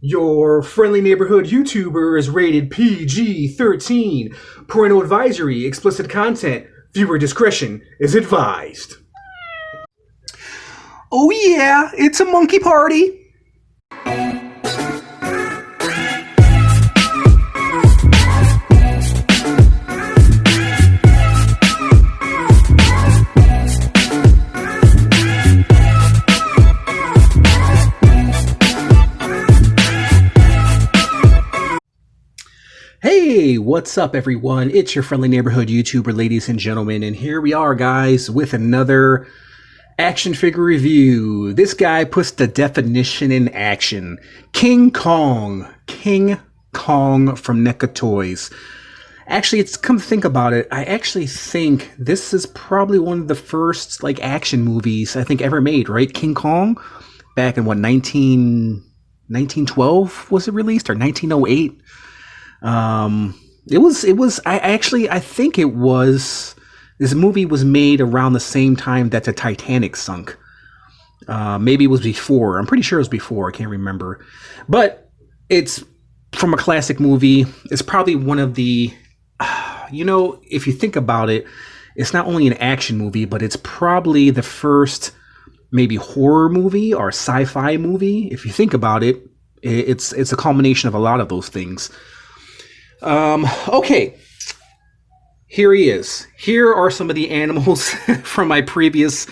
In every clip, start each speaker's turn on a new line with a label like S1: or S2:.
S1: Your friendly neighborhood YouTuber is rated PG-13. Parental advisory, explicit content, viewer discretion is advised. Oh yeah, it's a monkey party. Hey, what's up everyone? It's your friendly neighborhood YouTuber, ladies and gentlemen, and here we are, guys, with another action figure review. This guy puts the definition in action. King Kong. King Kong from NECA Toys. Actually, it's come to think about it, I actually think this is probably one of the first action movies I think ever made, right? King Kong? Back in what, 1912 was it released, or 1908? I think it was, this movie was made around the same time that the Titanic sunk. Maybe it was before. I'm pretty sure it was before. I can't remember. But it's from a classic movie. It's probably one of the, if you think about it, it's not only an action movie, but it's probably the first maybe horror movie or sci-fi movie. If you think about it, it's a culmination of a lot of those things. Okay, here he is. Here are some of the animals from my previous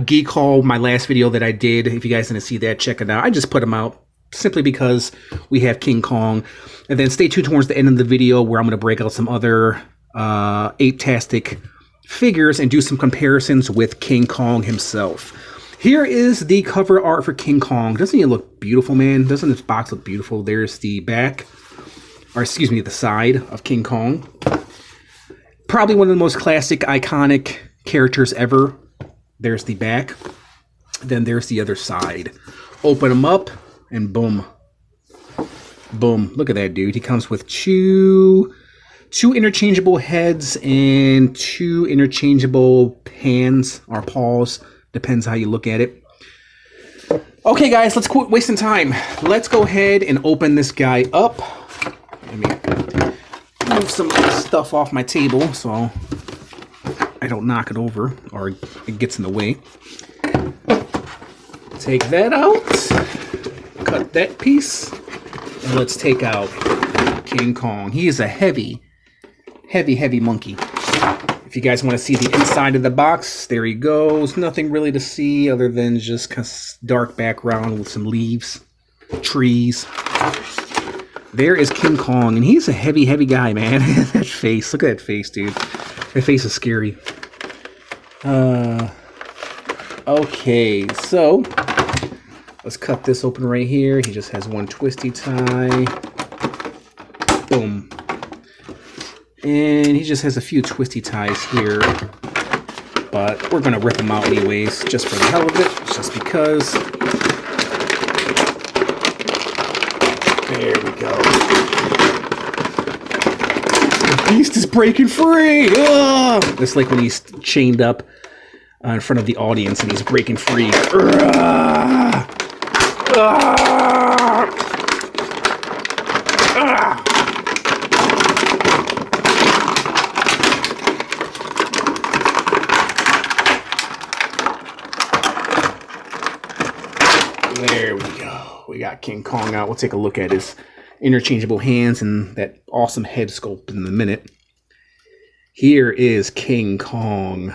S1: geek haul, my last video that I did. If you guys didn't see that, check it out. I just put them out simply because we have King Kong. And then stay tuned towards the end of the video where I'm going to break out some other ape-tastic figures and do some comparisons with King Kong himself. Here is the cover art for King Kong. Doesn't he look beautiful, man? Doesn't this box look beautiful? There's the back. Or excuse me, the side of King Kong. Probably one of the most classic, iconic characters ever. There's the back. Then there's the other side. Open them up, and boom. Boom. Look at that, dude. He comes with two interchangeable heads and two interchangeable hands or paws. Depends how you look at it. Okay, guys, let's quit wasting time. Let's go ahead and open this guy up. Let me move some stuff off my table so I don't knock it over or it gets in the way. Take that out. Cut that piece. And let's take out King Kong. He is a heavy monkey. If you guys want to see the inside of the box, there he goes. Nothing really to see other than just kind of dark background with some leaves, trees. There is King Kong, and he's a heavy guy, man. That face. Look at that face, dude. That face is scary. Okay, so let's cut this open right here. He just has one twisty tie. Boom. And he just has a few twisty ties here. But we're going to rip them out anyways, just for the hell of it. Just because. There we go. The beast is breaking free! It's like when he's chained up in front of the audience and he's breaking free. There we go. We got King Kong out. We'll take a look at his interchangeable hands and that awesome head sculpt in a minute. Here is King Kong.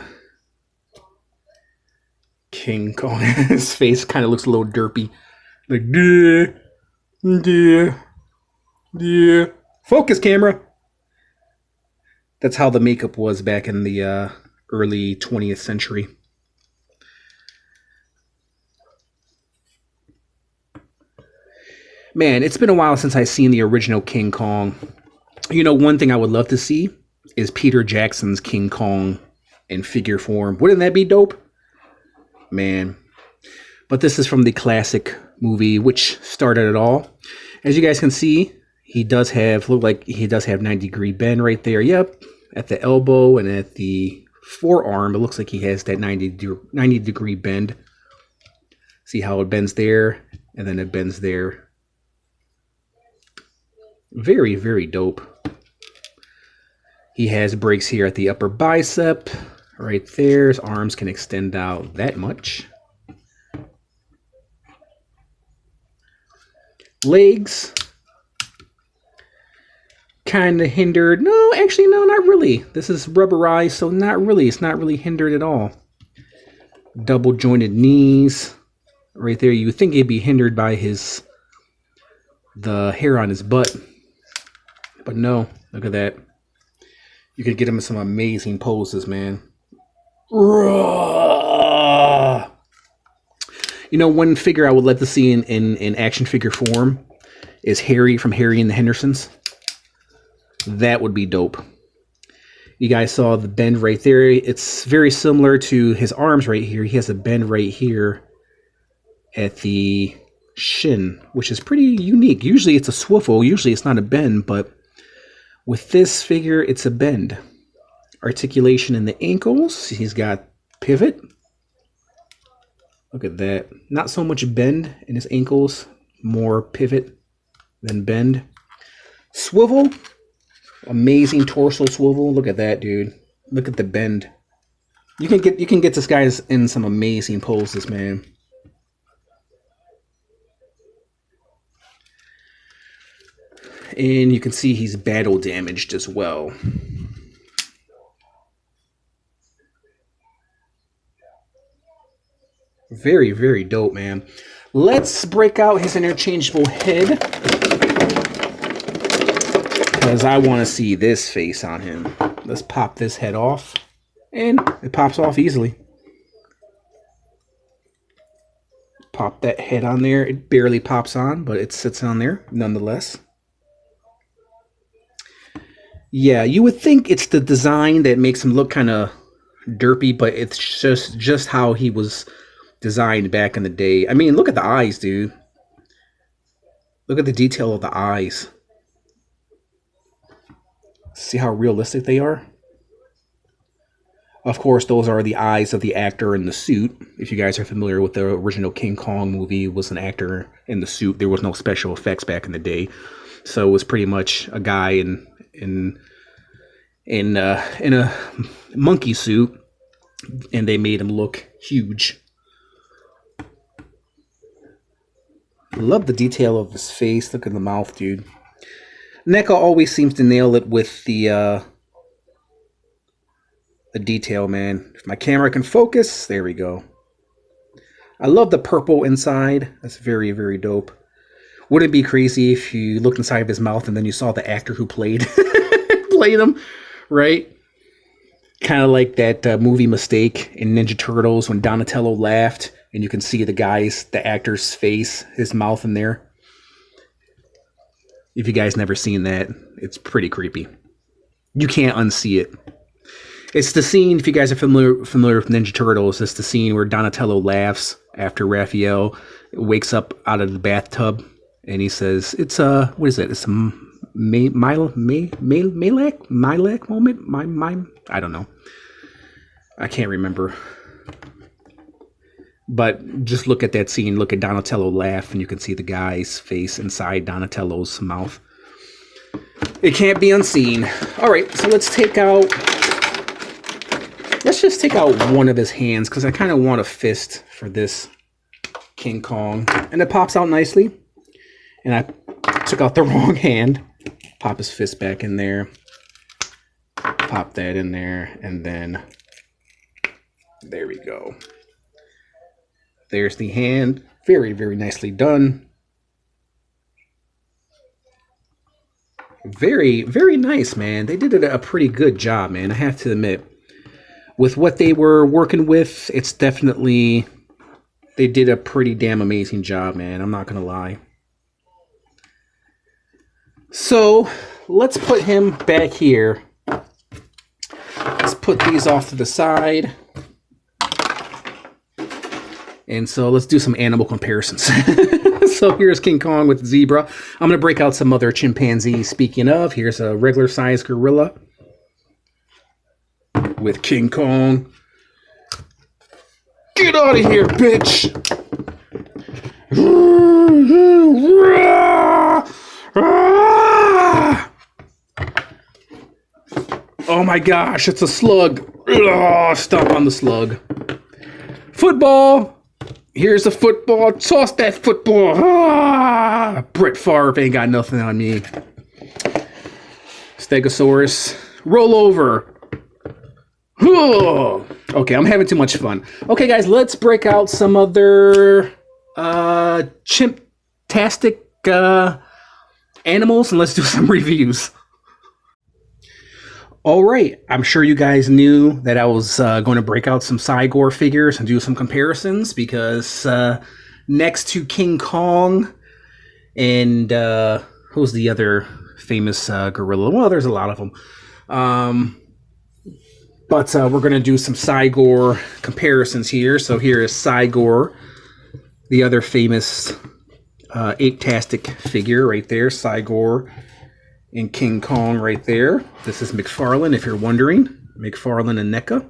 S1: King Kong. His face kind of looks a little derpy. Like, yeah. Focus, camera. That's how the makeup was back in the early 20th century. Man, it's been a while since I've seen the original King Kong. You know, one thing I would love to see is Peter Jackson's King Kong in figure form. Wouldn't that be dope? Man. But this is from the classic movie, which started it all. As you guys can see, he does have, look like he does have 90-degree bend right there. Yep, at the elbow and at the forearm, it looks like he has that 90-degree bend. See how it bends there, and then it bends there. Very, very dope. He has breaks here at the upper bicep, right there. His arms can extend out that much. Legs, kind of hindered. No, actually, no, not really. This is rubberized, so not really. It's not really hindered at all. Double jointed knees, right there. You would think it'd be hindered by the hair on his butt, but no. Look at that. You could get him in some amazing poses, man. You know, one figure I would love to see in action figure form is Harry from Harry and the Hendersons. That would be dope. You guys saw the bend right there. It's very similar to his arms right here. He has a bend right here at the shin, which is pretty unique. Usually it's a swivel. Usually it's not a bend, but with this figure, it's a bend. Articulation in the ankles. He's got pivot. Look at that. Not so much bend in his ankles, more pivot than bend. Swivel. Amazing torso swivel. Look at that, dude. Look at the bend. You can get this guy in some amazing poses, man. And you can see he's battle damaged as well. Very, very dope, man. Let's break out his interchangeable head, because I want to see this face on him. Let's pop this head off. And it pops off easily. Pop that head on there. It barely pops on, but it sits on there nonetheless. Yeah, you would think it's the design that makes him look kind of derpy, but it's just how he was designed back in the day. I mean, look at the eyes, dude. Look at the detail of the eyes. See how realistic they are? Of course, those are the eyes of the actor in the suit. If you guys are familiar with the original King Kong movie, it was an actor in the suit. There was no special effects back in the day. So it was pretty much a guy in a monkey suit, and they made him look huge. Love the detail of his face. Look at the mouth, dude. NECA always seems to nail it with the detail, man. If my camera can focus, there we go. I love the purple inside. That's very, very dope. Wouldn't it be crazy if you looked inside of his mouth and then you saw the actor who played him, right? Kind of like that movie Mistake in Ninja Turtles when Donatello laughed and you can see the actor's face, his mouth in there. If you guys never seen that, it's pretty creepy. You can't unsee it. It's the scene, if you guys are familiar with Ninja Turtles, it's the scene where Donatello laughs after Raphael wakes up out of the bathtub and he says, it's what is it? It's a Milak moment? I don't know. I can't remember. But just look at that scene, look at Donatello laugh, and you can see the guy's face inside Donatello's mouth. It can't be unseen. All right, so let's just take out one of his hands, because I kind of want a fist for this King Kong. And it pops out nicely. And I took out the wrong hand. Pop his fist back in there. Pop that in there, and then there we go. There's the hand. Very, very nicely done. Very, very nice, man. They did a pretty good job, man. I have to admit. With what they were working with, it's definitely... They did a pretty damn amazing job, man. I'm not going to lie. So, let's put him back here. Let's put these off to the side. And so let's do some animal comparisons. So here's King Kong with zebra. I'm going to break out some other chimpanzees. Speaking of, here's a regular sized gorilla with King Kong. Get out of here, bitch! Oh my gosh, it's a slug. Ugh, stomp on the slug. Football. Here's a football. Toss that football. Ah, Brett Favre ain't got nothing on me. Stegosaurus. Roll over. Okay, I'm having too much fun. Okay, guys, let's break out some other chimp-tastic animals and let's do some reviews. All right, I'm sure you guys knew that I was going to break out some Cygor figures and do some comparisons because next to King Kong and who's the other famous gorilla? Well, there's a lot of them. But we're going to do some Cygor comparisons here. So here is Cygor, the other famous ape-tastic figure right there, Cygor. And King Kong right there. This is McFarlane, if you're wondering. McFarlane and NECA.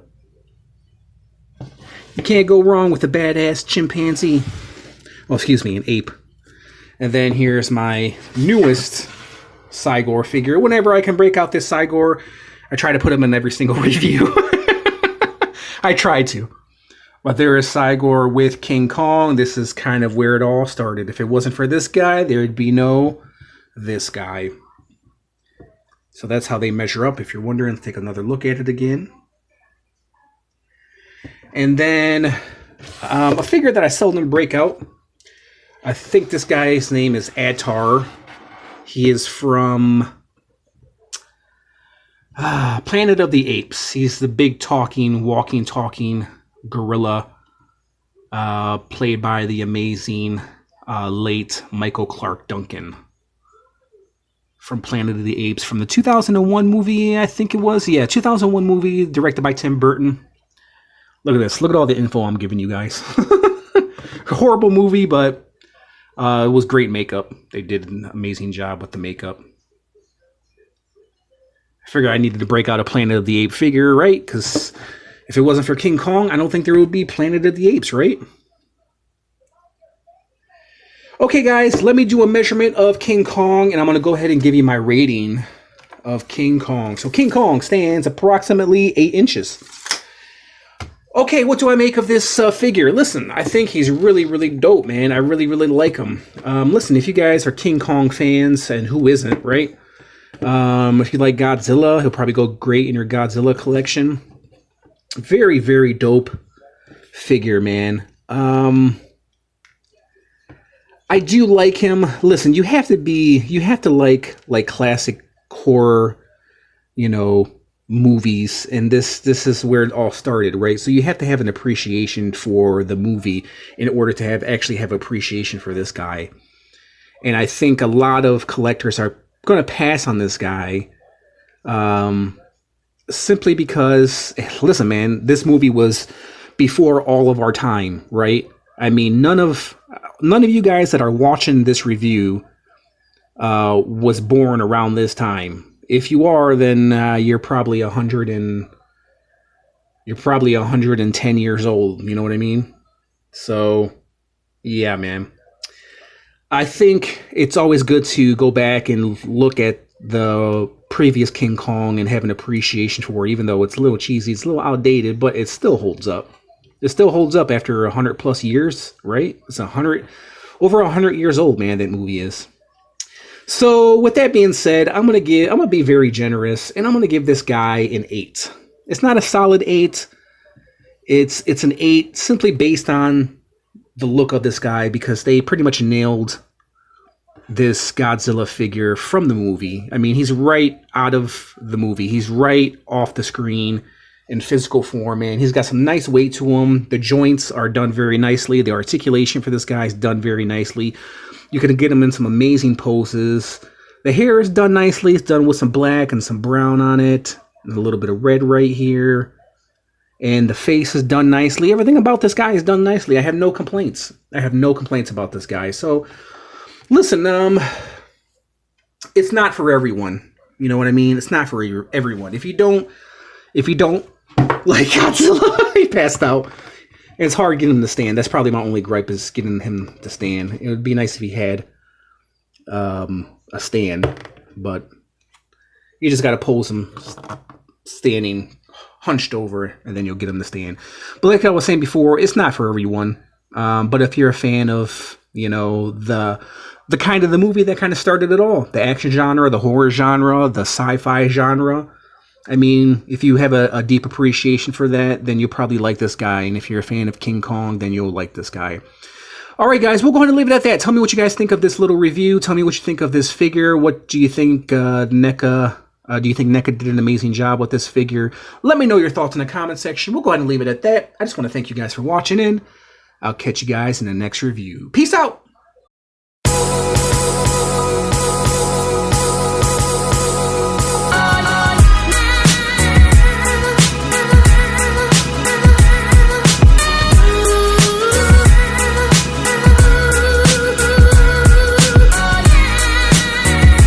S1: You can't go wrong with a badass chimpanzee. Oh, excuse me, an ape. And then here's my newest Cygor figure. Whenever I can break out this Cygor, I try to put him in every single review. I try to. But there is Cygor with King Kong. This is kind of where it all started. If it wasn't for this guy, there would be no this guy. So that's how they measure up. If you're wondering, take another look at it again. And then a figure that I seldom break out. I think this guy's name is Atar. He is from Planet of the Apes. He's the big talking, walking, talking gorilla played by the amazing late Michael Clark Duncan. From Planet of the Apes, from the 2001 movie, I think it was. Yeah, 2001 movie, directed by Tim Burton. Look at this. Look at all the info I'm giving you guys. Horrible movie, but it was great makeup. They did an amazing job with the makeup. I figured I needed to break out a Planet of the Apes figure, right? Because if it wasn't for King Kong, I don't think there would be Planet of the Apes, right? Okay, guys, let me do a measurement of King Kong, and I'm going to go ahead and give you my rating of King Kong. So King Kong stands approximately 8 inches. Okay, what do I make of this figure? Listen, I think he's really, really dope, man. I really, really like him. Listen, if you guys are King Kong fans, and who isn't, right? If you like Godzilla, he'll probably go great in your Godzilla collection. Very, very dope figure, man. I do like him. Listen, you have to like classic horror, movies, and this is where it all started, right? So you have to have an appreciation for the movie in order to actually have appreciation for this guy. And I think a lot of collectors are going to pass on this guy simply because, listen, man, this movie was before all of our time, right? I mean, none of you guys that are watching this review was born around this time. If you are, then you're probably 110 years old. You know what I mean? So, yeah, man. I think it's always good to go back and look at the previous King Kong and have an appreciation for it, even though it's a little cheesy, it's a little outdated, but it still holds up. It still holds up after 100 plus years, right? It's over 100 years old, man, that movie is. So with that being said, I'm going to be very generous, and I'm going to give this guy an 8. It's not a solid 8. It's an 8 simply based on the look of this guy, because they pretty much nailed this Godzilla figure from the movie. I mean, he's right out of the movie. He's right off the screen in physical form, man. He's got some nice weight to him. The joints are done very nicely. The articulation for this guy is done very nicely. You can get him in some amazing poses. The hair is done nicely. It's done with some black and some brown on it, and a little bit of red right here. And the face is done nicely. Everything about this guy is done nicely. I have no complaints. I have no complaints about this guy. So, listen, it's not for everyone. You know what I mean? It's not for everyone. If you don't like Godzilla, he passed out. It's hard getting him to stand. That's probably my only gripe, is getting him to stand. It would be nice if he had a stand, but you just got to pose him standing hunched over, and then you'll get him to stand. But like I was saying before, it's not for everyone. But if you're a fan of, you know, the kind of the movie that kind of started it all, the action genre, the horror genre, the sci-fi genre, I mean, if you have a deep appreciation for that, then you'll probably like this guy. And if you're a fan of King Kong, then you'll like this guy. All right, guys, we'll go ahead and leave it at that. Tell me what you guys think of this little review. Tell me what you think of this figure. What do you think NECA... do you think NECA did an amazing job with this figure? Let me know your thoughts in the comment section. We'll go ahead and leave it at that. I just want to thank you guys for watching, and I'll catch you guys in the next review. Peace out!